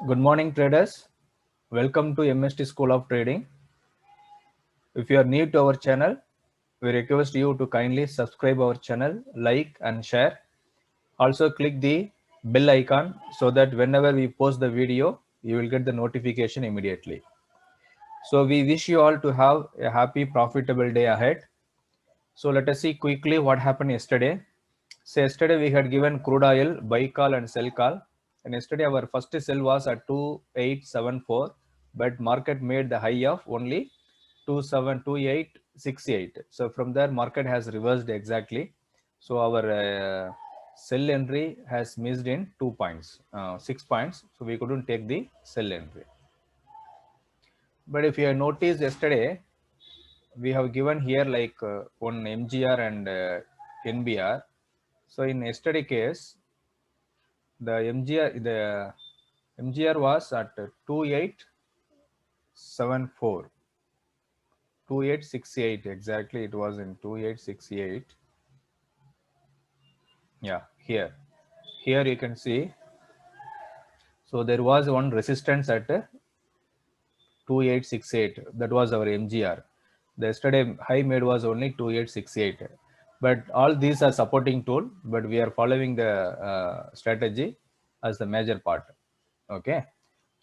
Good morning, traders. Welcome to MST School of Trading. If you are new to our channel, we request you to kindly subscribe our channel, like and share. Also click the bell icon so that whenever we post the video, you will get the notification immediately. So we wish you all to have a happy, profitable day ahead. So let us see quickly what happened yesterday. So yesterday we had given crude oil buy call and sell call. And yesterday our first sell was at 2874, but market made the high of only 272868. So from there market has reversed exactly. So our sell entry has missed in 2 points, 6 points. So we couldn't take the sell entry. But if you have noticed yesterday, we have given here like one MGR and NBR. So in yesterday case, the MGR was at 2874, 2868 exactly. It was in 2868. Yeah, here you can see. So there was one resistance at 2868. That was our MGR. The yesterday high made was only 2868. But all these are supporting tool, but we are following the strategy as the major part. Okay.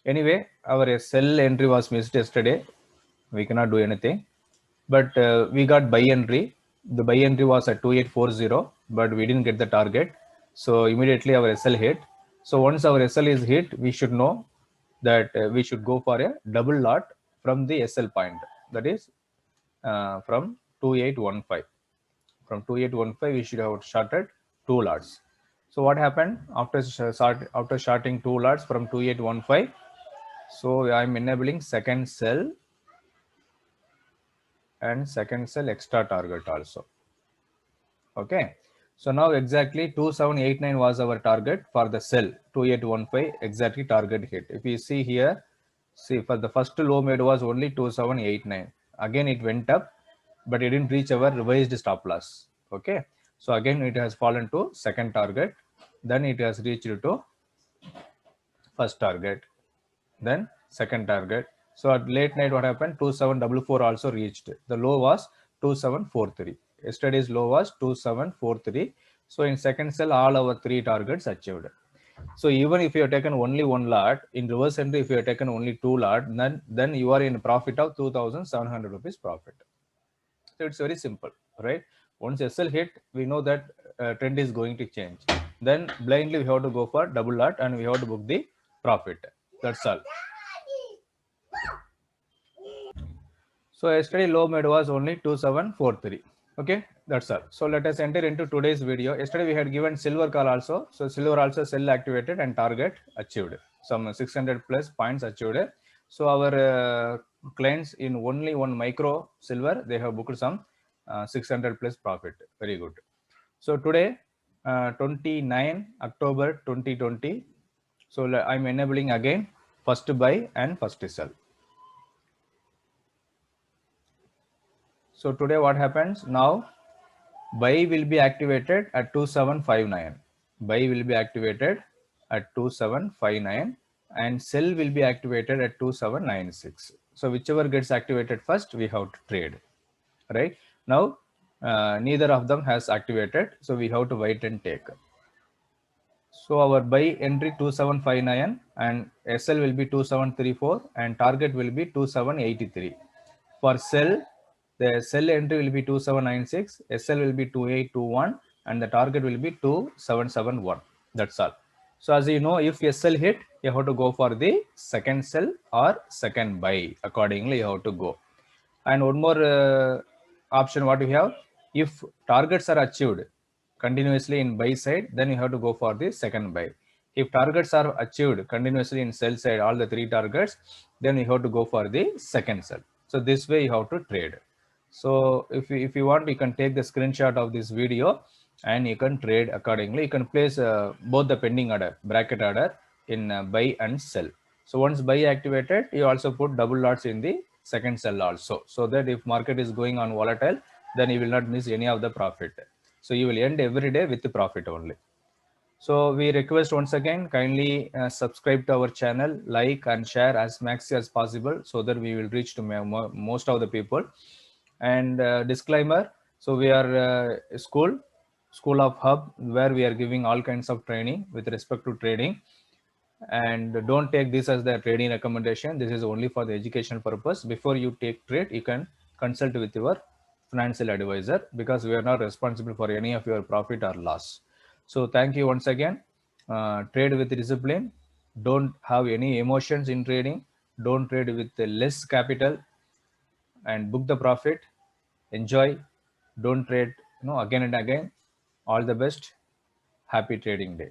Anyway, our sell entry was missed yesterday. We cannot do anything. But we got buy entry. The buy entry was at 2840, but we didn't get the target. So immediately our SL hit. So once our SL is hit, we should know that we should go for a double lot from the SL point. That is from 2815. From 2815, we should have shorted 2 lots. So what happened after shorting 2 lots from 2815? So I'm enabling second sell and second sell extra target also. Okay. So now exactly 2789 was our target for the sell. 2815 exactly target hit. If you see here, see for the first low made was only 2789. Again it went up, but it didn't reach our revised stop loss. Okay. So again it has fallen to second target. Then it has reached to first target, then second target. So at late night, what happened? 2744 also reached. The low was 2743. Yesterday's low was 2743. So in second sell, all our three targets achieved. So even if you have taken only one lot, in reverse entry, if you have taken only 2 lot, then you are in profit of 2,700 rupees profit. So it's very simple, right? Once SL hit, we know that trend is going to change. Then blindly we have to go for double lot and we have to book the profit. That's all. So yesterday low made was only 2743. Okay, that's all. So let us enter into today's video. Yesterday we had given silver call also. So silver also sell activated and target achieved. Some 600 plus points achieved. So our clients in only one micro silver, they have booked some 600 plus profit. Very good. So today, 29 October 2020. So I'm enabling again first buy and first sell. So today what happens now? Buy will be activated at 2759. Buy will be activated at 2759 and sell will be activated at 2796. So whichever gets activated first, we have to trade. Right now, neither of them has activated, so we have to wait and take. So our buy entry 2759 and SL will be 2734 and target will be 2783. For sell, the sell entry will be 2796, SL will be 2821 and the target will be 2771. That's all. So as you know, if SL hit, you have to go for the second sell or second buy. Accordingly, you have to go. And one more option what we have, if targets are achieved continuously in buy side, then you have to go for the second buy. If targets are achieved continuously in sell side, all the three targets, then you have to go for the second sell. So this way you have to trade. So if you want, you can take the screenshot of this video and you can trade accordingly. You can place both the pending order, bracket order in buy and sell. So once buy activated, you also put double lots in the second sell also, so that if market is going on volatile, then you will not miss any of the profit. So you will end every day with the profit only. So we request once again, kindly subscribe to our channel, like and share as max as possible, so that we will reach to most of the people. And disclaimer, so we are a school of hub, where we are giving all kinds of training with respect to trading. And don't take this as the trading recommendation. This is only for the educational purpose. Before you take trade, you can consult with your financial advisor, because we are not responsible for any of your profit or loss. So thank you once again. Trade with discipline. Don't have any emotions in trading. Don't trade with less capital, and book the profit. Enjoy. Don't trade again and again. All the best. Happy trading day.